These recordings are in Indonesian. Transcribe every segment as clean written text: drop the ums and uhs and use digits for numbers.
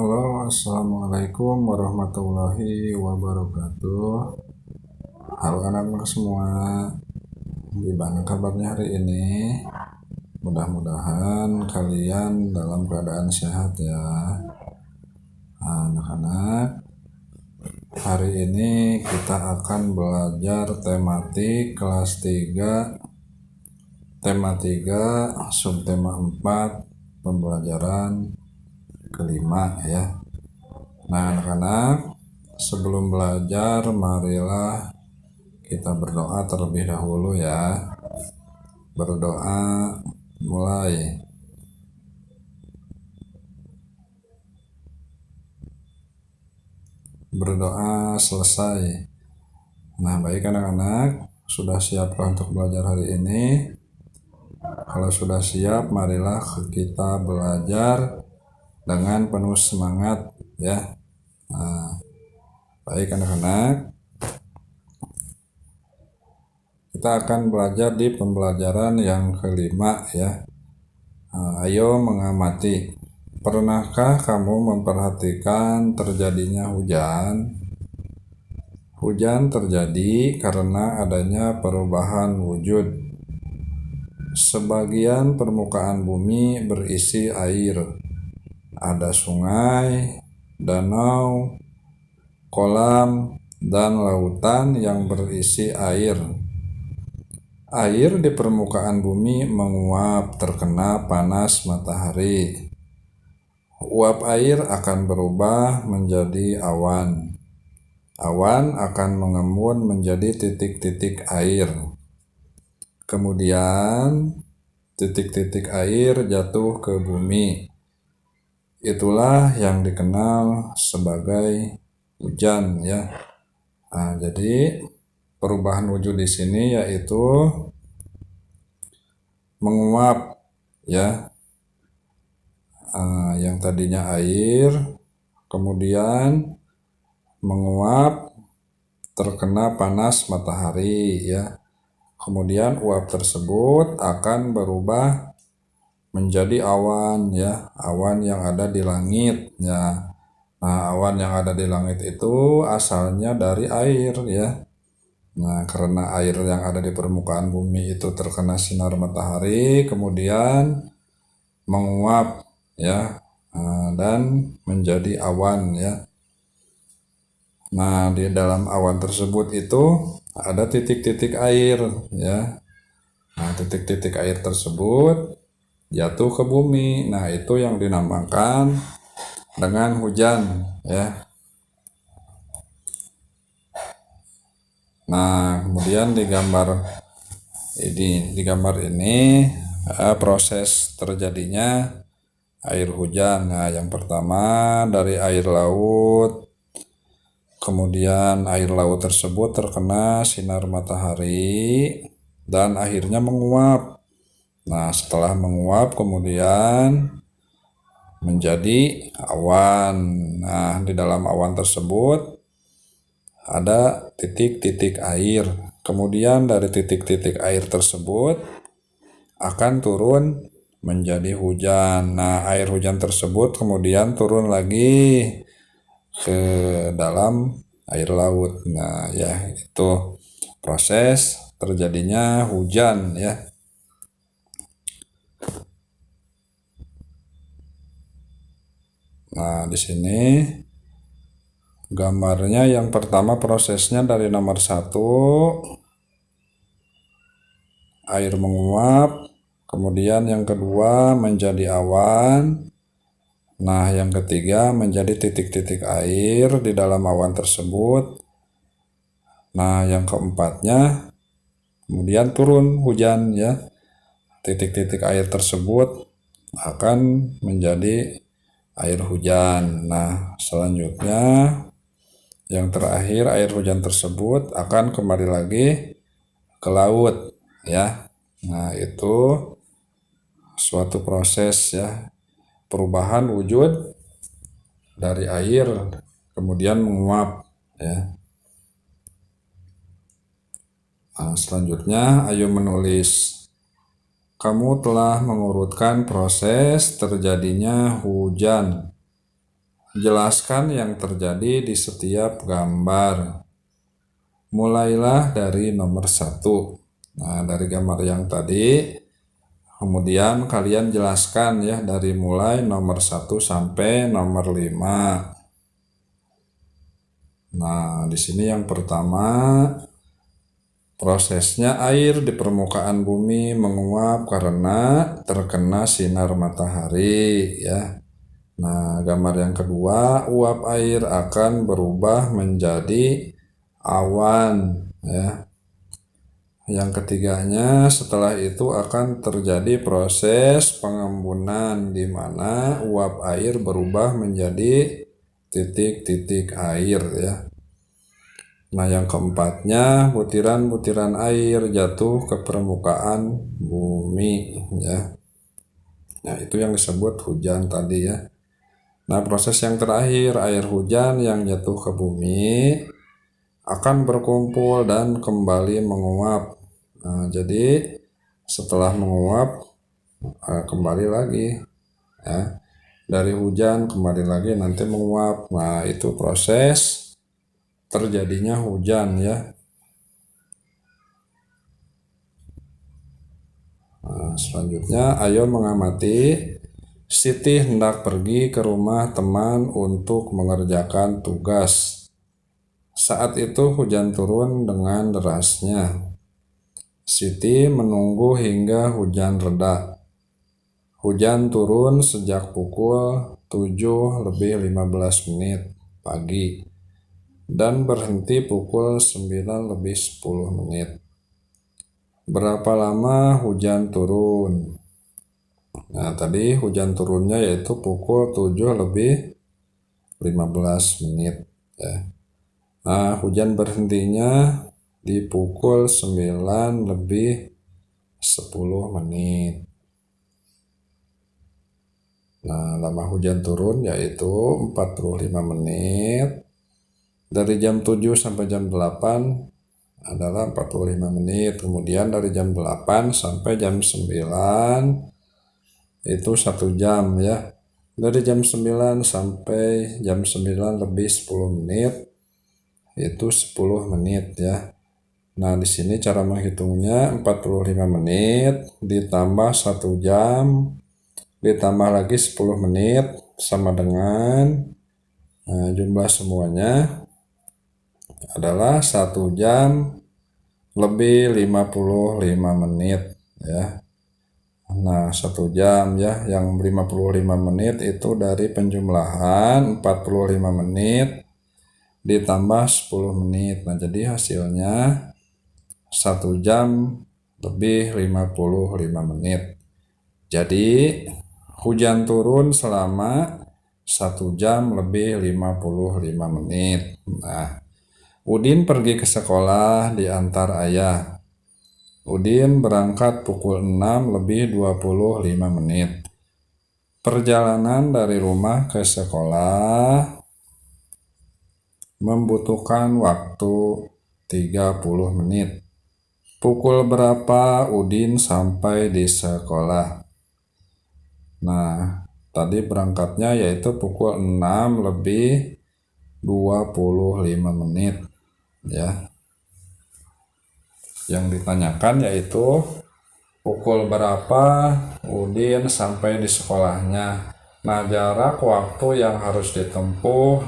Halo, assalamualaikum warahmatullahi wabarakatuh. Halo anak-anak semua, gimana kabarnya hari ini? Mudah-mudahan kalian dalam keadaan sehat ya. Anak-anak, hari ini kita akan belajar tematik kelas 3, tema 3, subtema 4, pembelajaran kelima ya. Nah anak-anak, sebelum belajar marilah kita berdoa terlebih dahulu ya. Berdoa mulai. Berdoa selesai. Nah baik anak-anak, sudah siapkah untuk belajar hari ini? Kalau sudah siap, marilah kita belajar dengan penuh semangat ya. Nah, baik anak-anak, kita akan belajar di pembelajaran yang kelima ya. Ayo mengamati. Pernahkah kamu memperhatikan terjadinya hujan? Hujan terjadi karena adanya perubahan wujud. Sebagian permukaan bumi berisi air. Ada sungai, danau, kolam, dan lautan yang berisi air. Air di permukaan bumi menguap terkena panas matahari. Uap air akan berubah menjadi awan. Awan akan mengembun menjadi titik-titik air. Kemudian titik-titik air jatuh ke bumi. Itulah yang dikenal sebagai hujan ya. Nah, jadi perubahan wujud di sini yaitu menguap ya. Yang tadinya air kemudian menguap terkena panas matahari ya. Kemudian uap tersebut akan berubah menjadi awan ya, awan yang ada di langit ya. Nah, awan yang ada di langit itu asalnya dari air ya. Nah, karena air yang ada di permukaan bumi itu terkena sinar matahari, kemudian menguap ya, dan menjadi awan ya. Nah, di dalam awan tersebut itu ada titik-titik air ya. Nah, titik-titik air tersebut jatuh ke bumi. Nah, itu yang dinamakan dengan hujan ya. Nah, kemudian di gambar ini proses terjadinya air hujan. Nah, yang pertama dari air laut. Kemudian air laut tersebut terkena sinar matahari dan akhirnya menguap. Nah, setelah menguap kemudian menjadi awan. Nah, di dalam awan tersebut ada titik-titik air. Kemudian dari titik-titik air tersebut akan turun menjadi hujan. Nah, air hujan tersebut kemudian turun lagi ke dalam air laut. Nah, ya itu proses terjadinya hujan ya. Nah, di sini gambarnya yang pertama prosesnya dari nomor 1, air menguap, kemudian yang kedua menjadi awan. Nah, yang ketiga menjadi titik-titik air di dalam awan tersebut. Nah, yang keempatnya kemudian turun hujan ya. Titik-titik air tersebut akan menjadi air hujan. Nah, selanjutnya yang terakhir air hujan tersebut akan kembali lagi ke laut ya. Nah, itu suatu proses ya, perubahan wujud dari air kemudian menguap ya. Nah, selanjutnya ayo menulis. Kamu telah mengurutkan proses terjadinya hujan jelaskan yang terjadi di setiap gambar. Mulailah dari nomor 1. Nah, dari gambar yang tadi, kemudian kalian jelaskan ya dari mulai nomor 1 sampai nomor 5. Nah, di sini yang pertama, prosesnya air di permukaan bumi menguap karena terkena sinar matahari ya. Nah, gambar yang kedua, uap air akan berubah menjadi awan ya. Yang ketiganya, setelah itu akan terjadi proses pengembunan di mana uap air berubah menjadi titik-titik air ya. Nah, yang keempatnya, butiran-butiran air jatuh ke permukaan bumi ya. Nah, itu yang disebut hujan tadi ya. Nah, proses yang terakhir, air hujan yang jatuh ke bumi akan berkumpul dan kembali menguap. Nah, jadi setelah menguap kembali lagi ya. Dari hujan kembali lagi nanti menguap. Nah, itu proses terjadinya hujan ya. Nah, selanjutnya ayo mengamati. Siti hendak pergi ke rumah teman untuk mengerjakan tugas. Saat itu hujan turun dengan derasnya. Siti menunggu hingga hujan reda. Hujan turun sejak pukul 7:15 pagi dan berhenti pukul 9:10. Berapa lama hujan turun? Nah, tadi hujan turunnya yaitu pukul 7:15 ya. Nah, hujan berhentinya di pukul 9:10. Nah, lama hujan turun yaitu 45 menit. Dari jam 7 sampai jam 8 adalah 45 menit. Kemudian dari jam 8 sampai jam 9 itu 1 jam ya. Dari jam 9 sampai jam 9:10 itu 10 menit ya. Nah, di sini cara menghitungnya 45 menit ditambah 1 jam ditambah lagi 10 menit sama dengan jumlah semuanya adalah 1 jam lebih 55 menit ya. Nah, 1 jam ya, yang 55 menit itu dari penjumlahan 45 menit ditambah 10 menit. Nah, jadi hasilnya 1 jam lebih 55 menit. Jadi hujan turun selama 1 jam lebih 55 menit. Nah, Udin pergi ke sekolah diantar ayah. Udin berangkat pukul 6:25. Perjalanan dari rumah ke sekolah membutuhkan waktu 30 menit. Pukul berapa Udin sampai di sekolah? Nah, tadi berangkatnya yaitu pukul 6:25 ya. Yang ditanyakan yaitu pukul berapa Udin sampai di sekolahnya. Nah, jarak waktu yang harus ditempuh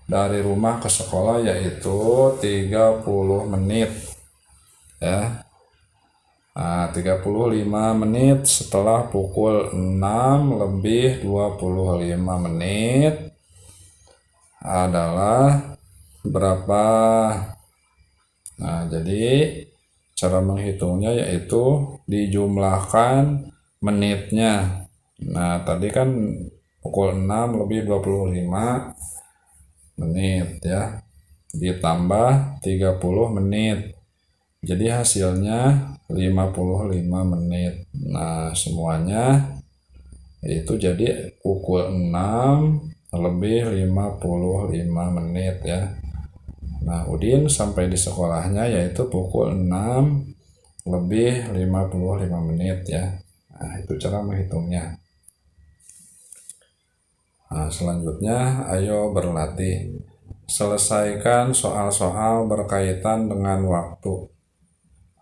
dari rumah ke sekolah yaitu 30 menit ya. Nah, 35 menit setelah pukul 6:25 adalah berapa? Nah, jadi cara menghitungnya yaitu dijumlahkan menitnya. Nah, tadi kan pukul 6:25 ya, ditambah 30 menit. Jadi hasilnya 55 menit. Nah, semuanya itu jadi pukul 6:55 menit ya. Nah, Udin sampai di sekolahnya yaitu pukul 6:55 menit ya. Nah, itu cara menghitungnya. Nah, selanjutnya ayo berlatih. Selesaikan soal-soal berkaitan dengan waktu.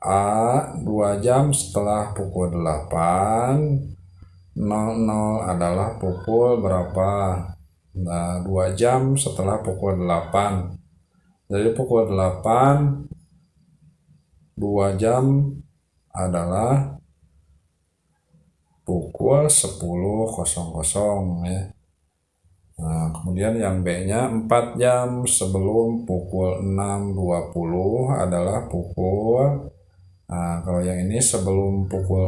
A. 2 jam setelah pukul 8, 00 adalah pukul berapa? Nah, 2 jam setelah pukul 8. Jadi pukul 8, 2 jam adalah pukul 10.00 ya. Nah, kemudian yang B-nya 4 jam sebelum pukul 6.20 adalah pukul. Nah, kalau yang ini sebelum 4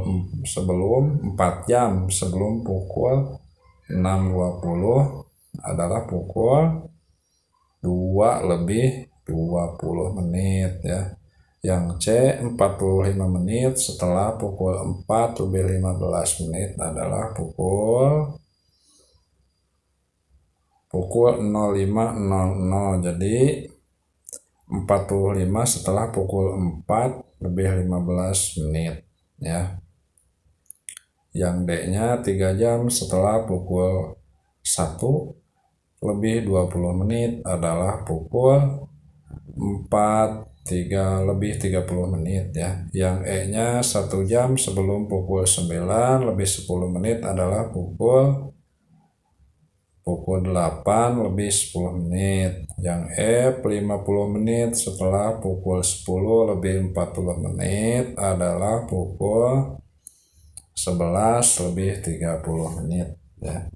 jam sebelum pukul 6.20 adalah pukul 2 lebih 20 menit ya. Yang C 45 menit setelah pukul 4 lebih 15 menit adalah pukul 05.00. Jadi 45 setelah pukul 4 lebih 15 menit ya. Yang D-nya 3 jam setelah pukul 1 lebih 20 menit adalah pukul 3 lebih 30 menit ya. Yang E-nya 1 jam sebelum pukul 9 lebih 10 menit adalah pukul 8 lebih 10 menit. Yang F 50 menit setelah pukul 10 lebih 40 menit adalah pukul 11 lebih 30 menit ya.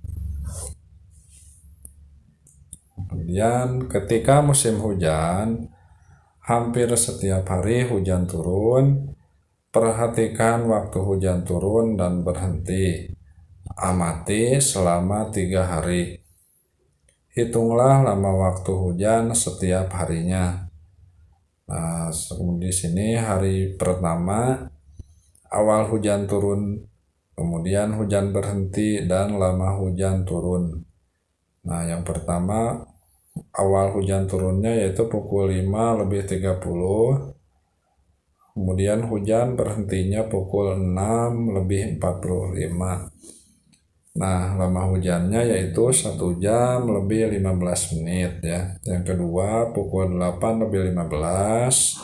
Kemudian ketika musim hujan, hampir setiap hari hujan turun. Perhatikan waktu hujan turun dan berhenti. Amati selama 3 hari. Hitunglah lama waktu hujan setiap harinya. Nah, di sini hari pertama awal hujan turun, kemudian hujan berhenti dan lama hujan turun. Nah, yang pertama awal hujan turunnya yaitu pukul 5 lebih 30. Kemudian hujan berhentinya pukul 6 lebih 45. Nah, lama hujannya yaitu 1 jam lebih 15 menit ya. Yang kedua pukul 8 lebih 15.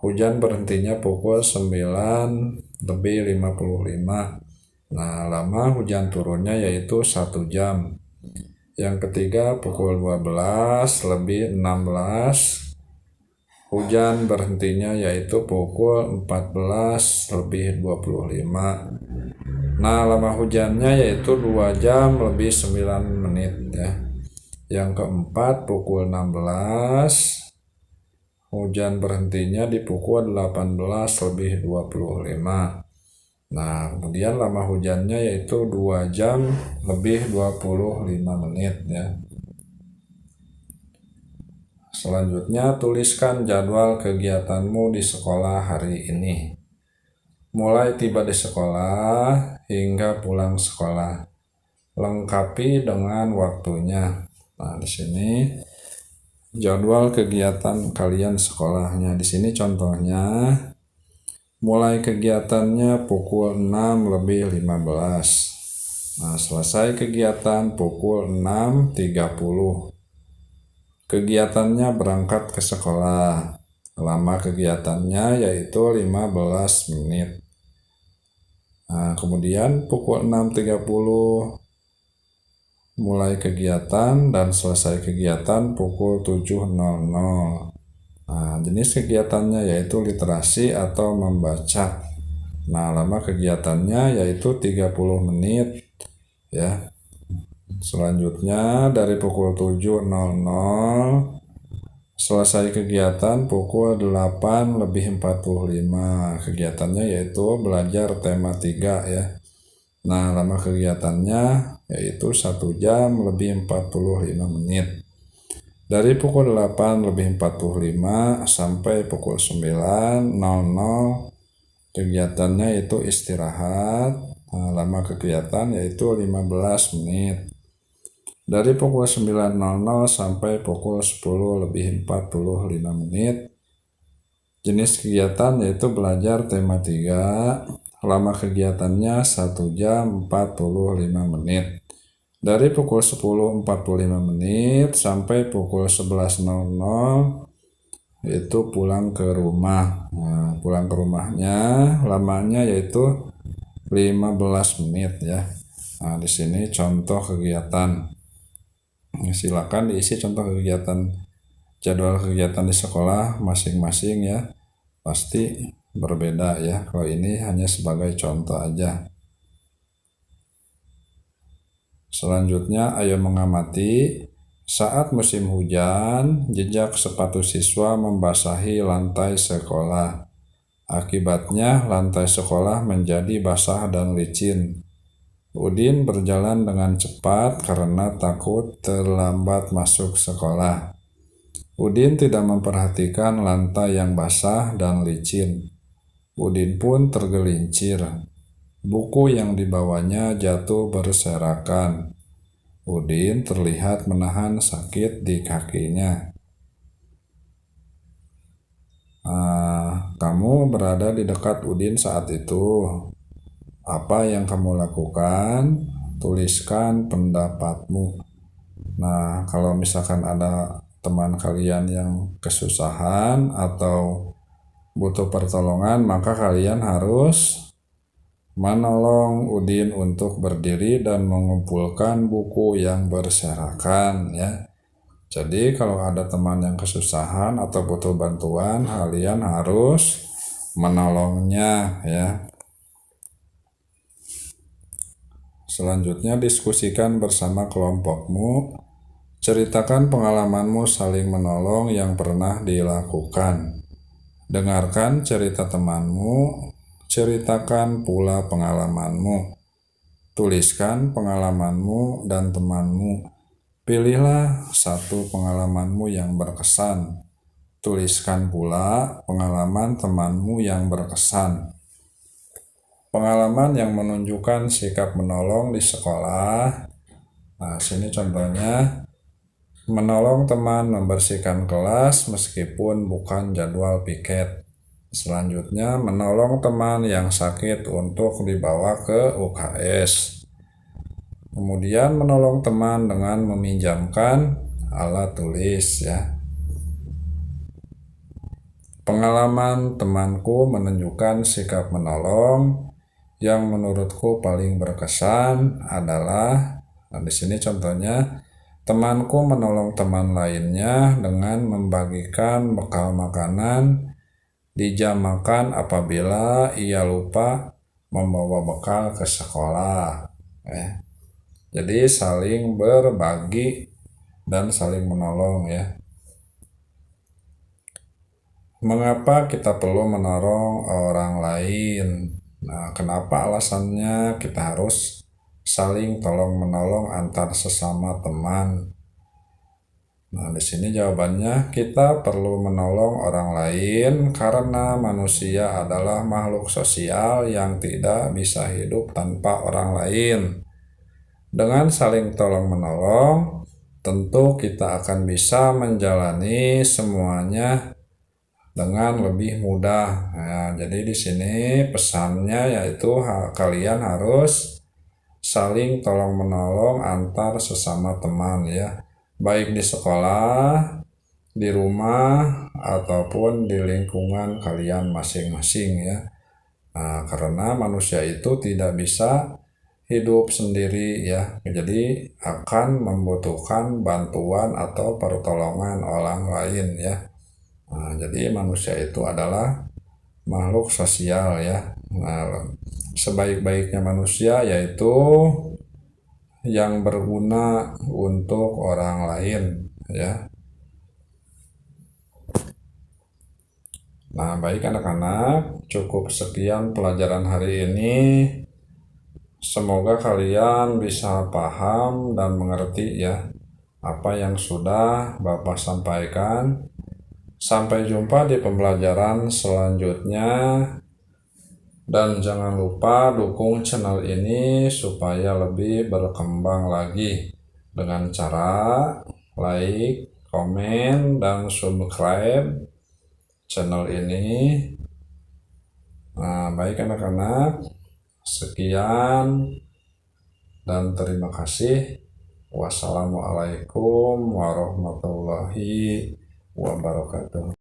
Hujan berhentinya pukul 9 lebih 55. Nah, lama hujan turunnya yaitu 1 jam. Yang ketiga pukul 12 lebih 16. Hujan berhentinya yaitu pukul 14 lebih 25. Nah, lama hujannya yaitu 2 jam lebih 9 menit ya. Yang keempat pukul 16. Hujan berhentinya di pukul 18 lebih 25. Nah, kemudian lama hujannya yaitu 2 jam lebih 25 menit ya. Selanjutnya tuliskan jadwal kegiatanmu di sekolah hari ini. Mulai tiba di sekolah hingga pulang sekolah. Lengkapi dengan waktunya. Nah, di sini jadwal kegiatan kalian sekolahnya. Di sini contohnya mulai kegiatannya pukul 6 lebih 15. Nah, selesai kegiatan pukul 6.30. Kegiatannya berangkat ke sekolah. Lama kegiatannya yaitu 15 menit. Nah, kemudian pukul 6.30 mulai kegiatan dan selesai kegiatan pukul 7.00. Nah, jenis kegiatannya yaitu literasi atau membaca. Nah, lama kegiatannya yaitu 30 menit ya. Selanjutnya dari pukul 7.00 selesai kegiatan pukul 8 lebih 45. Kegiatannya yaitu belajar tema 3 ya. Nah, lama kegiatannya yaitu 1 jam lebih 45 menit. Dari pukul 8 lebih 45 sampai pukul 9.00 kegiatannya itu istirahat. Nah, lama kegiatan yaitu 15 menit. Dari pukul 9.00 sampai pukul 10 lebih 45 menit. Jenis kegiatan yaitu belajar tema 3. Lama kegiatannya 1 jam 45 menit. Dari pukul 10.45 sampai pukul 11.00 itu pulang ke rumah. Nah, pulang ke rumahnya lamanya yaitu 15 menit ya. Nah, di sini contoh kegiatan. Silakan diisi contoh kegiatan, jadwal kegiatan di sekolah masing-masing ya. Pasti berbeda ya. Kalau ini hanya sebagai contoh aja. Selanjutnya, ayo mengamati saat musim hujan, jejak sepatu siswa membasahi lantai sekolah. Akibatnya, lantai sekolah menjadi basah dan licin. Udin berjalan dengan cepat karena takut terlambat masuk sekolah. Udin tidak memperhatikan lantai yang basah dan licin. Udin pun tergelincir. Buku yang dibawanya jatuh berserakan. Udin terlihat menahan sakit di kakinya. Kamu berada di dekat Udin saat itu. Apa yang kamu lakukan? Tuliskan pendapatmu. Nah, kalau misalkan ada teman kalian yang kesusahan atau butuh pertolongan, maka kalian harus menolong Udin untuk berdiri dan mengumpulkan buku yang berserakan ya. Jadi kalau ada teman yang kesusahan atau butuh bantuan, kalian harus menolongnya ya. Selanjutnya diskusikan bersama kelompokmu. Ceritakan pengalamanmu saling menolong yang pernah dilakukan. Dengarkan cerita temanmu, ceritakan pula pengalamanmu. Tuliskan pengalamanmu dan temanmu. Pilihlah satu pengalamanmu yang berkesan. Tuliskan pula pengalaman temanmu yang berkesan. Pengalaman yang menunjukkan sikap menolong di sekolah. Nah, sini contohnya. Menolong teman membersihkan kelas meskipun bukan jadwal piket. Selanjutnya, menolong teman yang sakit untuk dibawa ke UKS. Kemudian menolong teman dengan meminjamkan alat tulis ya. Pengalaman temanku menunjukkan sikap menolong yang menurutku paling berkesan adalah, nah di sini contohnya, temanku menolong teman lainnya dengan membagikan bekal makanan di jam makan apabila ia lupa membawa bekal ke sekolah. Jadi saling berbagi dan saling menolong ya. Mengapa kita perlu menolong orang lain? Nah, kenapa alasannya kita harus saling tolong menolong antar sesama teman? Nah, di sini jawabannya, kita perlu menolong orang lain karena manusia adalah makhluk sosial yang tidak bisa hidup tanpa orang lain. Dengan saling tolong-menolong, tentu kita akan bisa menjalani semuanya dengan lebih mudah. Nah, jadi di sini pesannya yaitu kalian harus saling tolong-menolong antar sesama teman ya. Baik di sekolah, di rumah, ataupun di lingkungan kalian masing-masing ya. Nah, karena manusia itu tidak bisa hidup sendiri ya, jadi akan membutuhkan bantuan atau pertolongan orang lain ya. Nah, jadi manusia itu adalah makhluk sosial ya. Nah, sebaik-baiknya manusia yaitu yang berguna untuk orang lain ya. Nah, baik anak-anak, cukup sekian pelajaran hari ini. Semoga kalian bisa paham dan mengerti ya apa yang sudah Bapak sampaikan. Sampai jumpa di pembelajaran selanjutnya. Dan jangan lupa dukung channel ini supaya lebih berkembang lagi dengan cara like, komen, dan subscribe channel ini. Nah, baik anak-anak, sekian dan terima kasih. Wassalamualaikum warahmatullahi wabarakatuh.